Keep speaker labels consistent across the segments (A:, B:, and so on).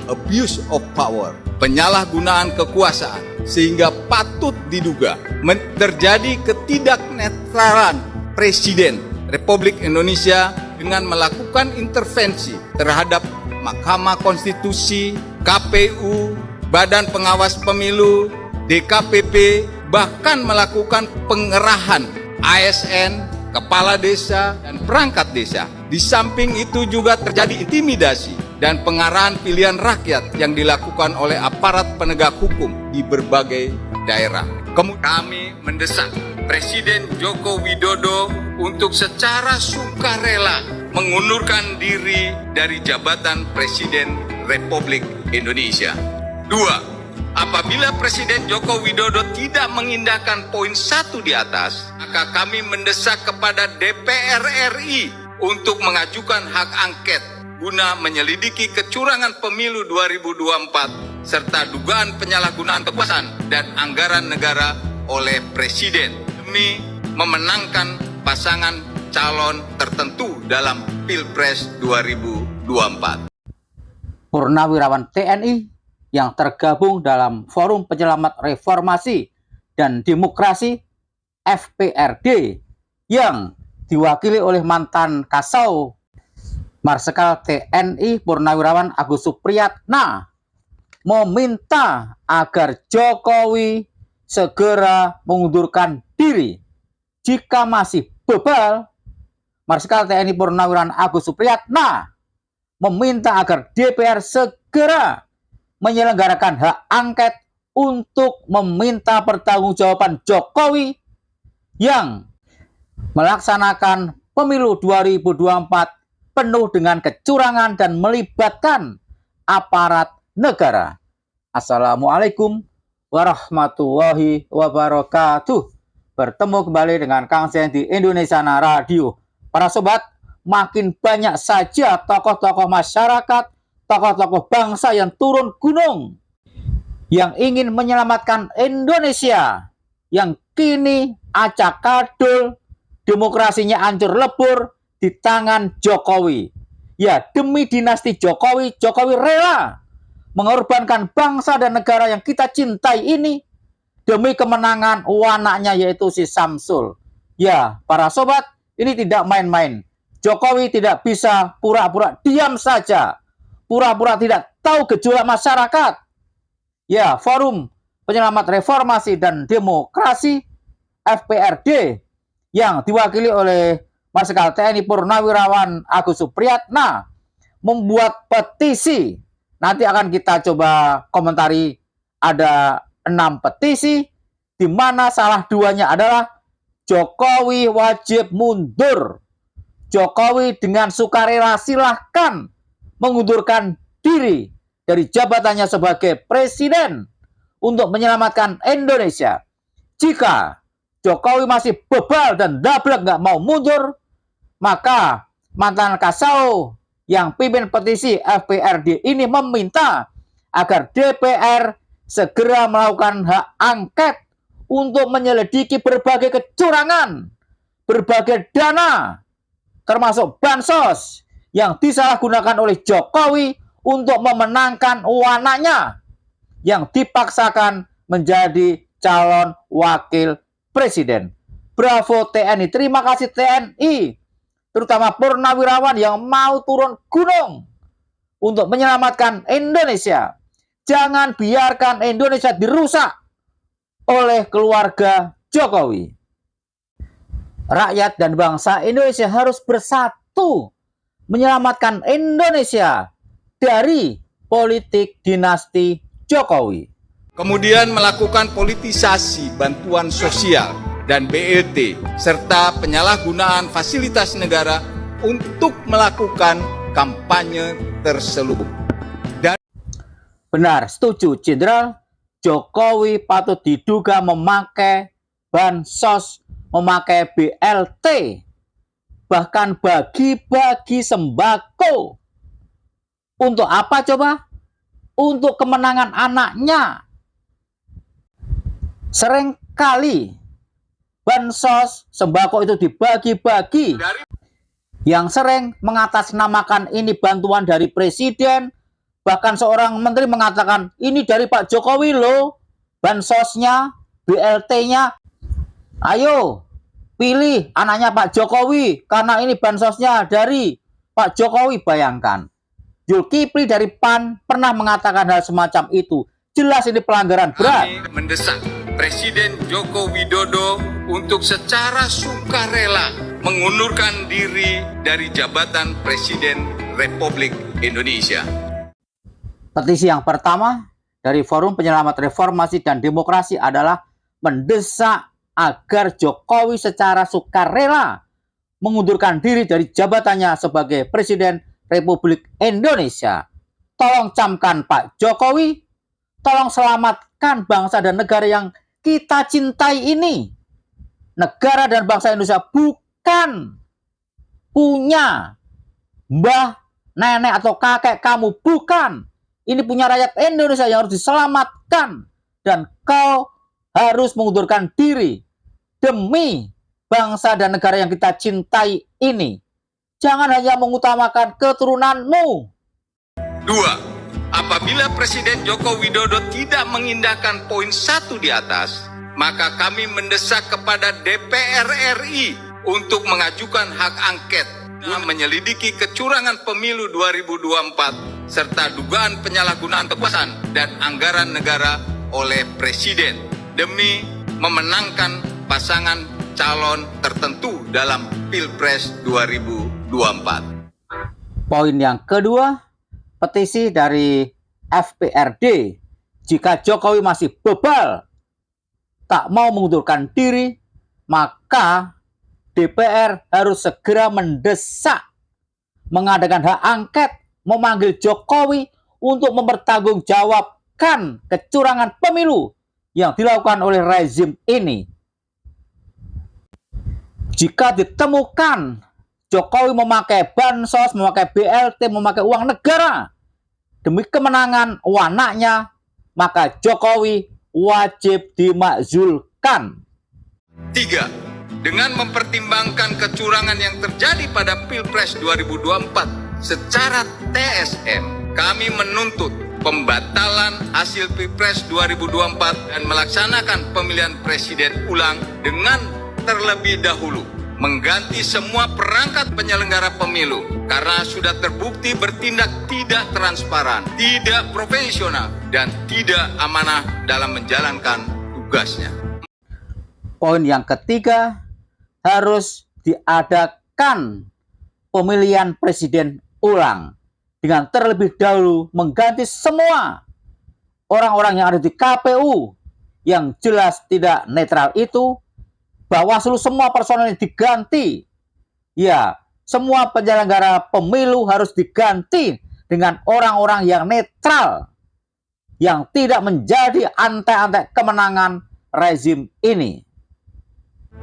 A: abuse of power, penyalahgunaan kekuasaan, sehingga patut diduga terjadi ketidaknetralan Presiden Republik Indonesia dengan melakukan intervensi terhadap Mahkamah Konstitusi, KPU, Badan Pengawas Pemilu, DKPP, bahkan melakukan pengerahan ASN, kepala desa, dan perangkat desa. Di samping itu juga terjadi intimidasi dan pengarahan pilihan rakyat yang dilakukan oleh aparat penegak hukum di berbagai daerah. Kami mendesak Presiden Joko Widodo untuk secara sukarela mengundurkan diri dari jabatan Presiden Republik Indonesia. 2. Apabila Presiden Joko Widodo tidak mengindahkan poin 1 di atas, maka kami mendesak kepada DPR RI untuk mengajukan hak angket guna menyelidiki kecurangan pemilu 2024 serta dugaan penyalahgunaan kekuasaan dan anggaran negara oleh Presiden demi memenangkan pasangan calon tertentu dalam Pilpres 2024.
B: Purnawirawan TNI yang tergabung dalam Forum Penyelamat Reformasi dan Demokrasi FPRD yang diwakili oleh mantan Kasau Marsikal TNI Purnawirawan Agus Supriyatna meminta agar Jokowi segera mengundurkan diri. Jika masih bebal, Marsikal TNI Purnawirawan Agus Supriyatna meminta agar DPR segera menyelenggarakan hak angket untuk meminta pertanggungjawaban Jokowi yang melaksanakan pemilu 2024 penuh dengan kecurangan dan melibatkan aparat negara. Assalamualaikum warahmatullahi wabarakatuh. Bertemu kembali dengan Kang Sen di Indonesiana Radio. Para sobat, makin banyak saja tokoh-tokoh masyarakat, tokoh-tokoh bangsa yang turun gunung, yang ingin menyelamatkan Indonesia, yang kini acak adul, demokrasinya hancur lebur di tangan Jokowi. Ya, demi dinasti Jokowi, Jokowi rela mengorbankan bangsa dan negara yang kita cintai ini demi kemenangan anaknya yaitu si Samsul. Ya, para sobat, ini tidak main-main. Jokowi tidak bisa pura-pura diam saja, pura-pura tidak tahu gejolak masyarakat. Ya, Forum Penyelamat Reformasi dan Demokrasi FPRD yang diwakili oleh Marsikal TNI Purnawirawan Agus Supriyatna membuat petisi. Nanti akan kita coba komentari. Ada 6 petisi, di mana salah 2-nya adalah Jokowi wajib mundur. Jokowi dengan sukarela silahkan mengundurkan diri dari jabatannya sebagai presiden untuk menyelamatkan Indonesia. Jika Jokowi masih bebal dan dablek nggak mau mundur, maka mantan Kasau yang pimpin petisi FPRD ini meminta agar DPR segera melakukan hak angket untuk menyelidiki berbagai kecurangan, berbagai dana, termasuk bansos yang disalahgunakan oleh Jokowi untuk memenangkan anaknya yang dipaksakan menjadi calon wakil presiden. Bravo TNI, terima kasih TNI, terutama Purnawirawan yang mau turun gunung untuk menyelamatkan Indonesia. Jangan biarkan Indonesia dirusak oleh keluarga Jokowi. Rakyat dan bangsa Indonesia harus bersatu menyelamatkan Indonesia dari politik dinasti Jokowi.
A: Kemudian melakukan politisasi bantuan sosial dan BLT serta penyalahgunaan fasilitas negara untuk melakukan kampanye terselubung.
B: Benar, setuju Jenderal. Jokowi patut diduga memakai bansos, memakai BLT, bahkan bagi-bagi sembako. Untuk apa coba? Untuk kemenangan anaknya. Seringkali bansos, sembako itu dibagi-bagi. Yang sering mengatasnamakan ini bantuan dari presiden, Bahkan seorang menteri mengatakan, ini dari Pak Jokowi loh, bansosnya, BLT-nya. Ayo, pilih anaknya Pak Jokowi, karena ini bansosnya dari Pak Jokowi. Bayangkan, Zulkifli dari PAN pernah mengatakan hal semacam itu. Jelas ini pelanggaran berat.
A: Kami mendesak Presiden Joko Widodo untuk secara sukarela mengundurkan diri dari jabatan Presiden Republik Indonesia.
B: Petisi yang pertama dari Forum Penyelamat Reformasi dan Demokrasi adalah mendesak agar Jokowi secara sukarela mengundurkan diri dari jabatannya sebagai Presiden Republik Indonesia. Tolong camkan Pak Jokowi, tolong selamatkan bangsa dan negara yang kita cintai ini. Negara dan bangsa Indonesia bukan punya mbah, nenek, atau kakek kamu. Bukan. Ini punya rakyat Indonesia yang harus diselamatkan. Dan kau harus mengundurkan diri demi bangsa dan negara yang kita cintai ini. Jangan hanya mengutamakan keturunanmu.
A: 2. Apabila Presiden Joko Widodo tidak mengindahkan poin 1 di atas, maka kami mendesak kepada DPR RI untuk mengajukan hak angket dalam menyelidiki kecurangan pemilu 2024 serta dugaan penyalahgunaan kekuasaan dan anggaran negara oleh Presiden demi memenangkan pasangan calon tertentu dalam Pilpres 2024.
B: Poin yang kedua, petisi dari FPRD. Jika Jokowi masih bebal, tak mau mengundurkan diri, maka DPR harus segera mendesak mengadakan hak angket, memanggil Jokowi untuk mempertanggungjawabkan kecurangan pemilu yang dilakukan oleh rezim ini. Jika ditemukan Jokowi memakai bansos, memakai BLT, memakai uang negara demi kemenangan anaknya, maka Jokowi wajib dimakzulkan.
A: 3. Dengan mempertimbangkan kecurangan yang terjadi pada Pilpres 2024 secara TSM, kami menuntut pembatalan hasil Pilpres 2024 dan melaksanakan pemilihan presiden ulang dengan terlebih dahulu mengganti semua perangkat penyelenggara pemilu karena sudah terbukti bertindak tidak transparan, tidak profesional, dan tidak amanah dalam menjalankan tugasnya.
B: Poin yang ketiga, harus diadakan pemilihan presiden ulang dengan terlebih dahulu mengganti semua orang-orang yang ada di KPU yang jelas tidak netral itu. Bawaslu semua personel diganti. Ya, semua penyelenggara pemilu harus diganti dengan orang-orang yang netral, yang tidak menjadi antek-antek kemenangan rezim ini.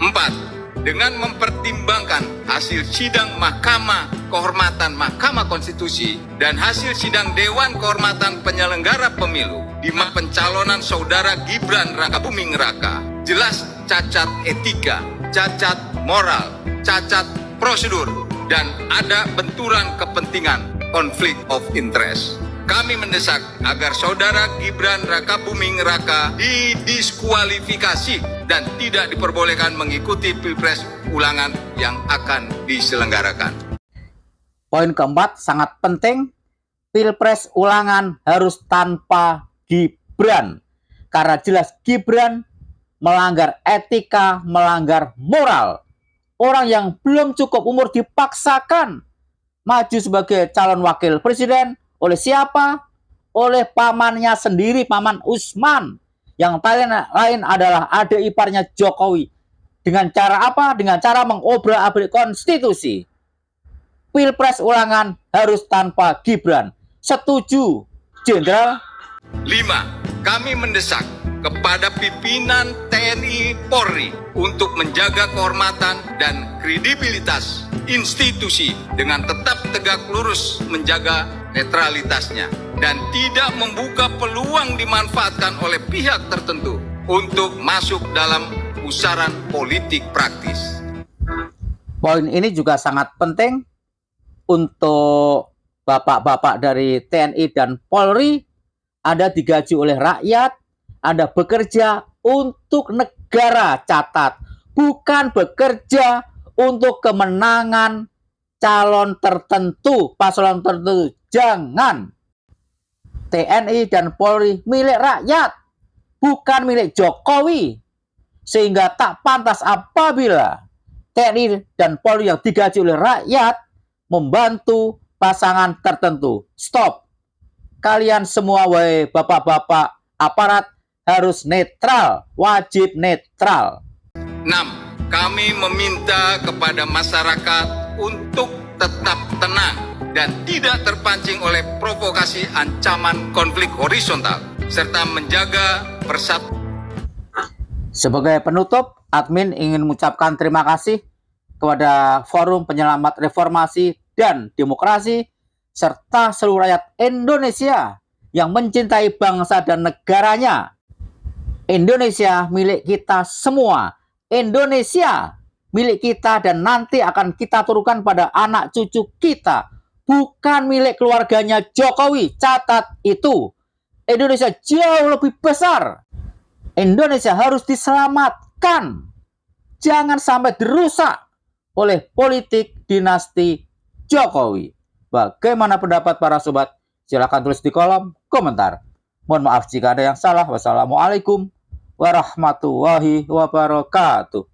A: 4. Dengan mempertimbangkan hasil sidang Mahkamah Kehormatan Mahkamah Konstitusi dan hasil sidang Dewan Kehormatan Penyelenggara Pemilu di mana pencalonan saudara Gibran Rakabuming Raka jelas cacat etika, cacat moral, cacat prosedur, dan ada benturan kepentingan konflik of interest. Kami mendesak agar saudara Gibran Rakabuming Raka didiskualifikasi dan tidak diperbolehkan mengikuti Pilpres ulangan yang akan diselenggarakan.
B: Poin keempat sangat penting, Pilpres ulangan harus tanpa Gibran. Karena jelas Gibran melanggar etika, melanggar moral. Orang yang belum cukup umur dipaksakan maju sebagai calon wakil presiden oleh siapa? Oleh pamannya sendiri, Paman Usman. Yang lain adalah adik iparnya Jokowi. Dengan cara apa? Dengan cara mengobrak-abrik konstitusi. Pilpres ulangan harus tanpa Gibran. Setuju, Jenderal?
A: 5. Kami mendesak kepada pimpinan TNI Polri untuk menjaga kehormatan dan kredibilitas institusi dengan tetap tegak lurus menjaga netralitasnya dan tidak membuka peluang dimanfaatkan oleh pihak tertentu untuk masuk dalam pusaran politik praktis.
B: Poin ini juga sangat penting untuk bapak-bapak dari TNI dan Polri, Anda digaji oleh rakyat, Anda bekerja untuk negara, catat, bukan bekerja untuk kemenangan calon tertentu, paslon tertentu. Jangan. TNI dan Polri milik rakyat, bukan milik Jokowi. Sehingga tak pantas apabila TNI dan Polri yang digaji oleh rakyat membantu pasangan tertentu. Stop. Kalian semua, wahai bapak-bapak aparat, harus netral, wajib netral.
A: 6. Kami meminta kepada masyarakat untuk tetap tenang dan tidak terpancing oleh provokasi ancaman konflik horizontal, serta menjaga persatuan.
B: Sebagai penutup, admin ingin mengucapkan terima kasih kepada Forum Penyelamat Reformasi dan Demokrasi serta seluruh rakyat Indonesia yang mencintai bangsa dan negaranya. Indonesia milik kita semua. Indonesia milik kita dan nanti akan kita turunkan pada anak cucu kita. Bukan milik keluarganya Jokowi. Catat itu. Indonesia jauh lebih besar. Indonesia harus diselamatkan. Jangan sampai dirusak oleh politik dinasti Jokowi. Bagaimana pendapat para sobat? Silahkan tulis di kolom komentar. Mohon maaf jika ada yang salah. Wassalamualaikum warahmatullahi wabarakatuh.